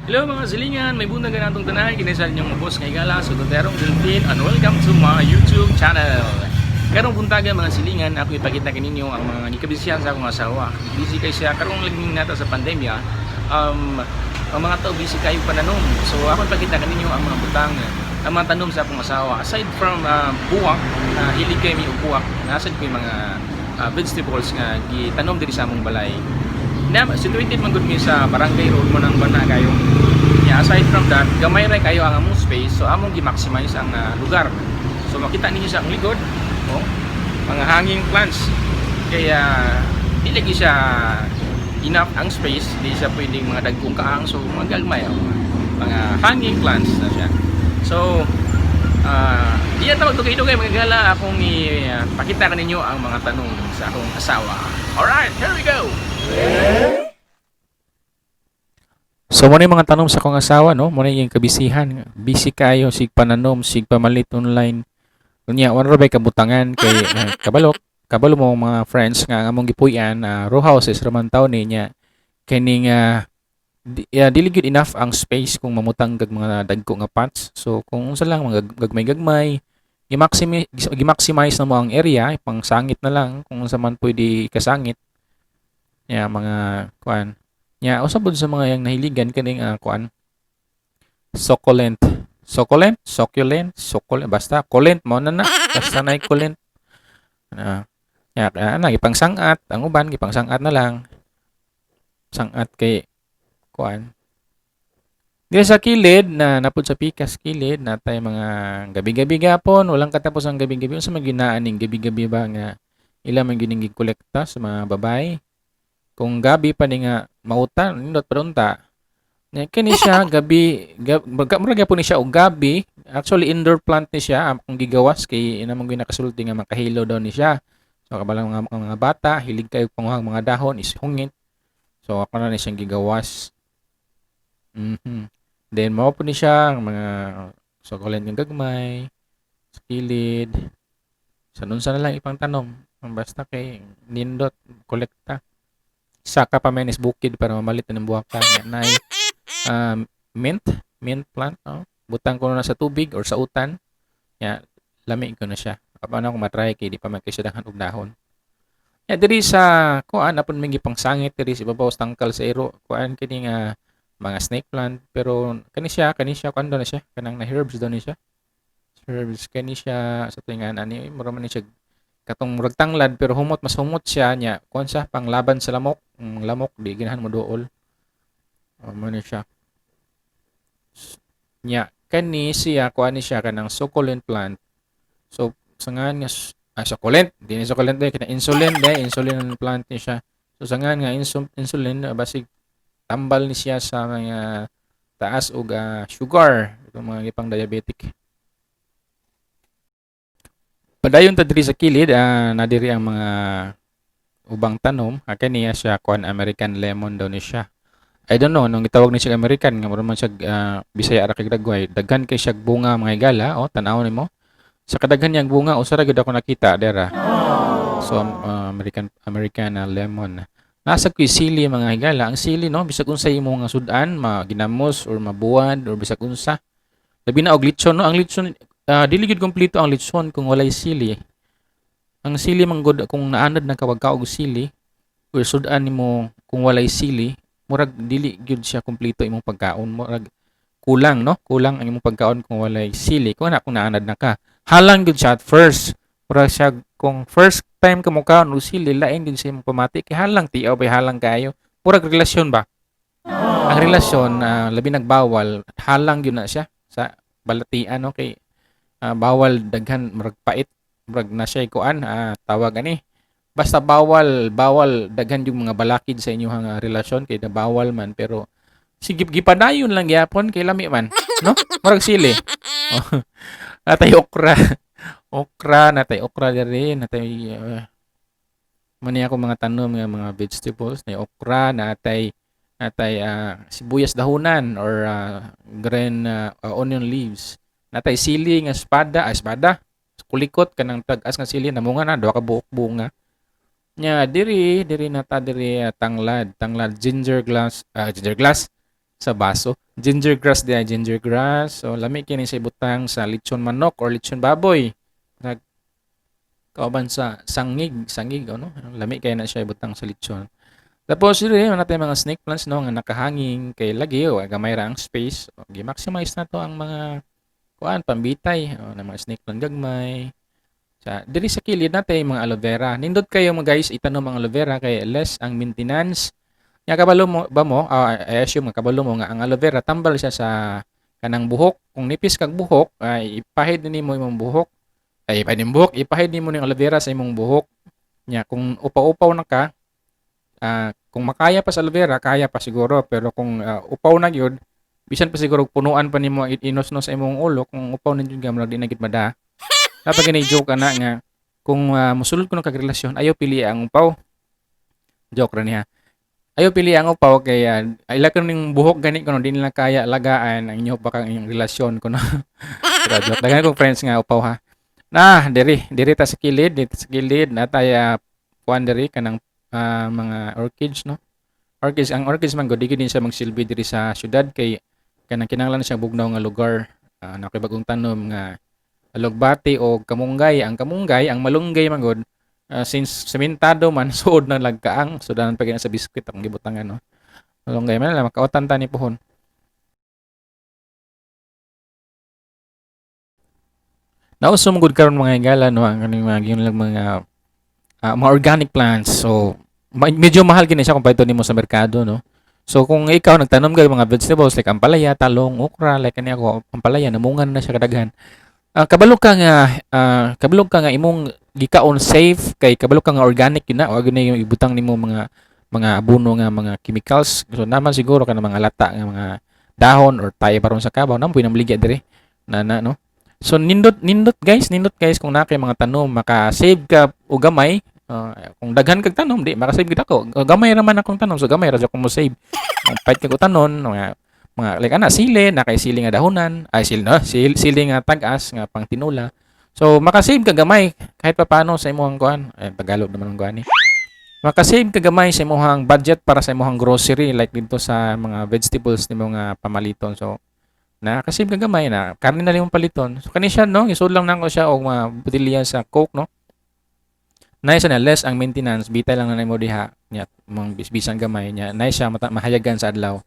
Hello mga silingan, may buntag ka natong tanan, kinisal niyong boss kay Gala, Sugoterong Delphin, and welcome to my YouTube channel. Karong buntaga mga silingan, ako ipakita kaninyo ang mga gikabisihan sa akong asawa. Busy kay siya, karong laging nata sa pandemya, ang mga tao busy kayo pananom. So ako ipakita kaninyo ang mga butang, ang mga tanom sa akong asawa. Aside from buwak, hilig kayo may buwak, nasad ko yung mga vegetables nga gitanom diri sa among balay. Situated man gud mi sa barangay road mo nang bana kayo. Yeah, aside from that, gamay ra kayo ang among space, so among gi-maximize ang lugar. So makita ninyo sa akong likod, oh, mga hanging plants. Kaya dili lagi siya enough ang space, di siya pwedeng mga dagkong kaang, so mga gagmay mga hanging plants na siya. So di yan tawag dugay-dugay mga gala, akong ipakita kaninyo ang mga tanong sa akong asawa. Alright, here we go! So mo mga tanong sa kong asawa no, mo yung kabisihan. Busy kayo sig pananom, sig pamalit online. Unya wala bay kabutangan kay kabalo mo mga friends nga among gipuy-an row houses raman taw niya kining dili good enough ang space kung mamutang kag mga dagko nga pots. So kung unsa lang mga gagmay-gagmay, i-maximize na mo ang area, pang sangit na lang kung unsa man pwede kasangit. Mga kuan. Usab sa mga yang nahiligan kaning kuan succulent. Succulent, basta kulent mo na na. Basta na kulent. Ipang sangat, ang uban ipang sangat na lang. Sangat kay kuan. Di sa kilid na napud sa pikas kilid natay mga gabi-gabi gapon, walang katapos ang gabi-gabi unsa man ginaaning gabi-gabi ba nga ila man gining gikolekta sa mga babay. Kung gabi pa ni nga mautan nindot pa unta kini siya murag po ni siya og gabi, actually indoor plant ni siya akong gigawas kay ina man nakasulti nga makahilo daw ni siya. So kabalang mga bata hilig kayo panguhang mga dahon is hungit, so ako na ni siyang gigawas. Then mao po ni siya mga sukulent nga gagmay sa kilid, sa nun sa na lang ipang tanom basta kay nindot kolekta. Saka pa menes bukid para mamalit ng buhakan na mint plant, butang ko na sa tubig or sa utan lami ko na siya paano ko matry kay di pa man kay siya daghan og dahon. Diri sa kuan apon mingi pang sangit diri sa ibabaw sa tangkal sa iro kuan kini nga mga snake plant, pero kani siya kuan na siya kanang na herbs daw ni siya. Herbs kani siya sa tingan ani mura man ni siya katong murag tanglad pero mas humot siya nya kuan siya panglaban sa lamok. Lamok di ganahan mo duol. Mo ni siya. Kani siya kuan ni siya kanang succulent plant. So sangan nga succulent, di ni succulent day kana insulin plant ni siya. So sangan nga insulin basig tambal ni siya sa mga taas og sugar, itong mga ipang diabetic. Padayon ta diri sa kilid na diri ang mga ubang tanom, kaniya siya kuan American lemon daw ni siya. I don't know nung gitawag ni siya American nga mura man siya Bisaya ra kay dagway. Daghan kay siya bunga mga higala, tanaw nimo. Sa kadaghan niyang bunga usa ra gid ako nakita dera. So American lemon. Nasa ko'y sili mga higala. Ang sili no, bisag unsa imong nga sudan, ginamos or mabuwad or bisag unsa. Labi na og litson no, ang litson dili gid kompleto ang litson kung walay sili. Ang sili man gud kung naanad na kawag ka og sili or sudan nimo kung walay sili, murag dili gyud siya kompleto imong pagkaon, murag kulang no, kulang ang imong pagkaon kung walay sili. Kung naanad na ka, halang gyud siya at first. Murag siya kung first time ka mo kaon og sili, lain gyud siya imong pamati kay halang tiaw bay halang kayo. Murag relasyon ba? Ang relasyon labi nagbawal, halang gyud na siya sa balatian no, kay bawal daghan murag pait, murag na siya kuan tawag ani. Basta bawal daghan yung mga balakid sa inyong relasyon kay bawal man, pero sige gipadayon lang gyapon kay lami man no, murag sili. Natay okra natay okra diri, natay mani ako mga tanom nga mga vegetables na okra, natay sibuyas dahonan or green onion leaves, natay sili nga espada kulikot kanang tag-as nga sili namunga na duha ka buok bunga. Diri tanglad ginger glass sa baso. Ginger grass diya, ginger grass. So lami kini sa ibutang sa lechon manok or lechon baboy. Nag kauban sa sangig ano. Lami kay na siya ibutang sa lechon. Tapos diri natin mga snake plants no nga nakahanging kay lagi o gamay ra ang space. O, gi-maximize na to ang mga kuan pambitay o, ng mga snake plant gagmay. Diri sa kilid natin mga aloe vera. Nindot kayo mga guys itanom ang aloe vera kay less ang maintenance. Nya kabalo mo ba mo? I assume nga kabalo mo nga ang aloe vera tambal siya sa kanang buhok. Kung nipis kag buhok, ay ipahid nimo imong buhok. Ay ipahid nimo buhok, ipahid nimo ning aloe vera sa imong buhok. Nya kung upaw-upaw na ka, kung makaya pa sa aloe vera, kaya pa siguro. Pero kung upaw na gyud, bisan pa siguro punuan pa nimo inos-nos sa imong ulo, kung upaw na gyud gamra di na gid mada. Dapat gani joke ana nga kung mosulod ko ng kagrelasyon, ayaw pili ang upaw. Joke ra niya. Ayaw pili ang upaw kay ila ko ning buhok gani kuno di nila kaya alagaan ang inyo pa kang inyong relasyon kuno. Pero joke dagan ko friends nga upaw ha. Diri ta sa kilid, dito sa kilid natay kuan diri kanang mga orchids no. Orchids man gud di din siya magsilbi diri sa syudad kay kanang kinahanglan siya bugnaw nga lugar. Nakibagong tanom nga alugbati o kamunggay. Ang kamunggay, ang malunggay man gud since sementado man suod na lagkaang sudanan pa sa biskwit ang gibutangan no. Malunggay man lang makautan ta ni pohon. Nausum gud karon mga higala no ang kaning mga organic plants. So medyo mahal gini siya kung nimo sa merkado no. So kung ikaw nagtanom kay mga vegetables like ampalaya, talong, okra, like kani ako ampalaya namungan na siya kadaghan. Kabalo ka nga imong gikaon safe kay kabalo ka nga organic yun na o gani yung ibutang nimo mga abono nga mga chemicals. So naman siguro kana mga lata nga mga dahon or tayo paron sa kabaw namo puy namligya diri na no. So nindot guys kung na kay mga tanom maka-save ka og gamay. Kung daghan kag tanom di maka-save gid ako. Gamay ra man akong tanom so gamay ra jud ko mo save. Pait kag tanon mga like sili na kay sili nga dahonan ay sili nga tag-as nga pang tinula. So maka-save ka gamay kahit papaano sa imong kuan Tagalog naman ang kuan ni. Maka-save ka gamay sa imong budget para sa imong grocery like dito sa mga vegetables nimo nga pamaliton. So nakasave ka gamay na karne na limong paliton. So kani siya no isud lang nako siya og mga botelya sa Coke no. Nice na less ang maintenance bitay lang na nimo diha nya mong bisbisan gamay nya nice siya mahayagan sa adlaw.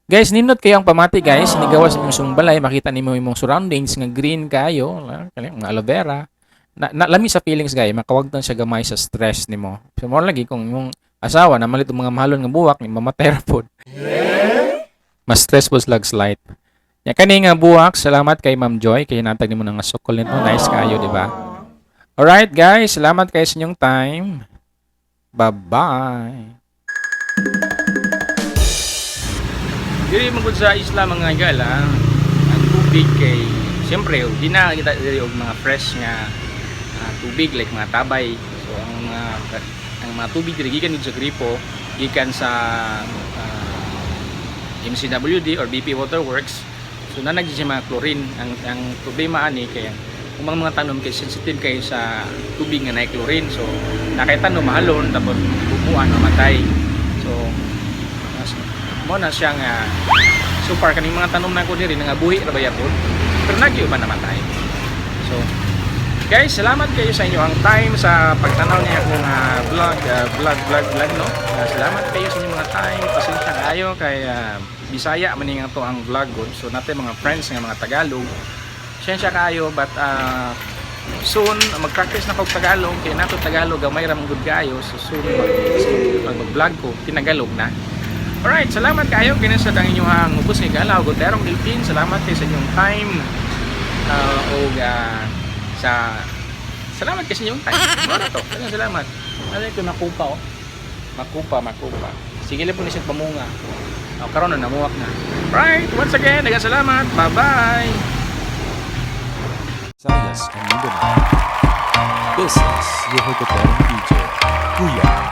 Guys, nindot kayo ang pamati guys, nigawas imong sumbalay, makita nimo imong surroundings nga green kayo, mga aloe vera. Lami sa feelings guys, makawagtan siya gamay sa stress nimo. So more lagi kung imong asawa na malit mga mahalon nga buwak, ni mamatay ra pod. Mas stressful slag slight. Ya kani nga buwak, salamat kay Ma'am Joy kay natag nimo nga sukol nito, nice kayo, di ba? Alright guys, salamat kayo sa inyong time. Bye-bye. Diri magud sa isla mga higala, ang tubig kay siyempre di na kita diri og mga fresh nga tubig like mga tabay. So ang mga tubig diri gikan sa gripo, gikan sa MCWD or BP Waterworks. So nanag siya mga chlorine. Ang problema ani kay kung mga tanom kay sensitive kay sa tubig nga naay chlorine. So nakita no mahalon tapos bubuan mamatay. So mo na siya nga so far kaning mga tanom na ko diri nga buhi ra bayapon pero nagyo man namatay. So guys, salamat kayo sa inyo ang time sa pagtanaw niya akong vlog no. Salamat kayo sa inyong mga time, pasensya kayo kay Bisaya man nga to ang vlog gud. So natin mga friends nga mga Tagalog, pasensya kayo but soon mag-practice na kog Tagalog kay nato Tagalog gamay ra man gud kayo. So soon mag-vlog ko tinagalog na. Alright, salamat kayo kinsa ang inyong ubos nga galaw Goterong Delphin. Salamat kayo sa inyong time salamat kayo sa inyong time. Mara to. Salamat. Ano ito makupa Makupa. Sige lang po ni siya pamunga. Karon na namuwak na. Alright, once again, daghang salamat. Bye-bye. Sayas and Mindanao. This is your Goterong DJ, Kuya